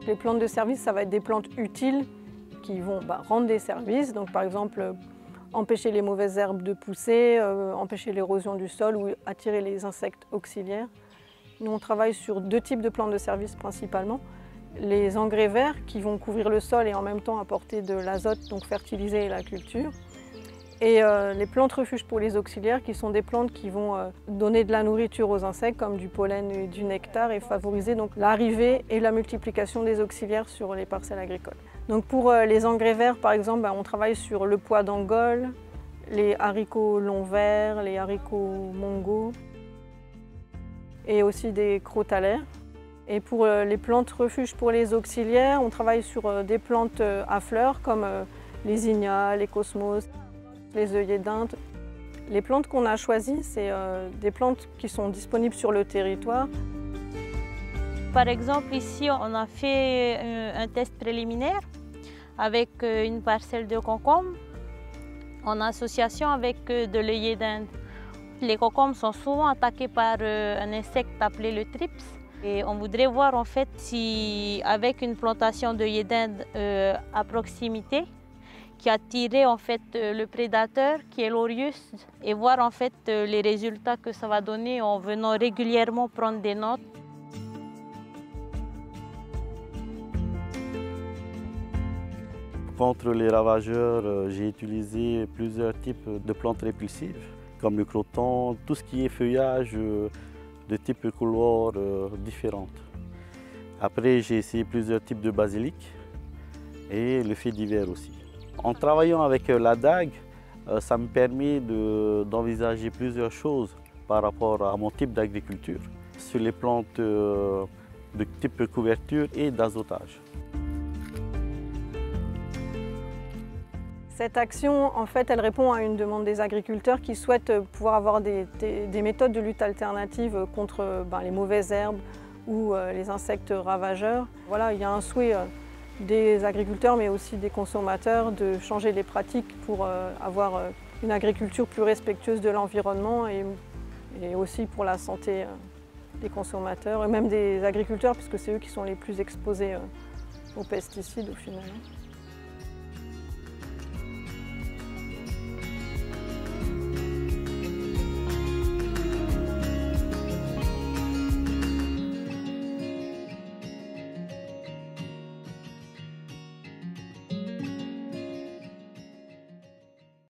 les plantes de service, ça va être des plantes utiles qui vont rendre des services. Donc par exemple, empêcher les mauvaises herbes de pousser, empêcher l'érosion du sol ou attirer les insectes auxiliaires. Nous, on travaille sur 2 types de plantes de service principalement. Les engrais verts qui vont couvrir le sol et en même temps apporter de l'azote, donc fertiliser la culture. Et les plantes refuges pour les auxiliaires qui sont des plantes qui vont donner de la nourriture aux insectes comme du pollen et du nectar et favoriser donc l'arrivée et la multiplication des auxiliaires sur les parcelles agricoles. Donc pour les engrais verts par exemple, on travaille sur le pois d'Angole, les haricots longs verts, les haricots mongo et aussi des crotalaires. Et pour les plantes refuges pour les auxiliaires, on travaille sur des plantes à fleurs comme les zinnias, les cosmos, les œillets d'Inde. Les plantes qu'on a choisies, c'est des plantes qui sont disponibles sur le territoire. Par exemple, ici, on a fait un test préliminaire avec une parcelle de concombres en association avec de l'œillet d'Inde. Les concombres sont souvent attaqués par un insecte appelé le thrips. Et on voudrait voir en fait si, avec une plantation d'œillet d'Inde à proximité, qui attirait en fait le prédateur qui est l'Orius et voir en fait les résultats que ça va donner en venant régulièrement prendre des notes. Contre les ravageurs, j'ai utilisé plusieurs types de plantes répulsives, comme le croton, tout ce qui est feuillage de types couleurs différentes. Après, j'ai essayé plusieurs types de basilic et le fait d'hiver aussi. En travaillant avec la dague, ça me permet d'envisager plusieurs choses par rapport à mon type d'agriculture, sur les plantes de type couverture et d'azotage. Cette action, en fait, elle répond à une demande des agriculteurs qui souhaitent pouvoir avoir des méthodes de lutte alternatives contre les mauvaises herbes ou les insectes ravageurs. Voilà, il y a un souhait des agriculteurs mais aussi des consommateurs de changer les pratiques pour avoir une agriculture plus respectueuse de l'environnement et aussi pour la santé des consommateurs et même des agriculteurs puisque c'est eux qui sont les plus exposés aux pesticides au final.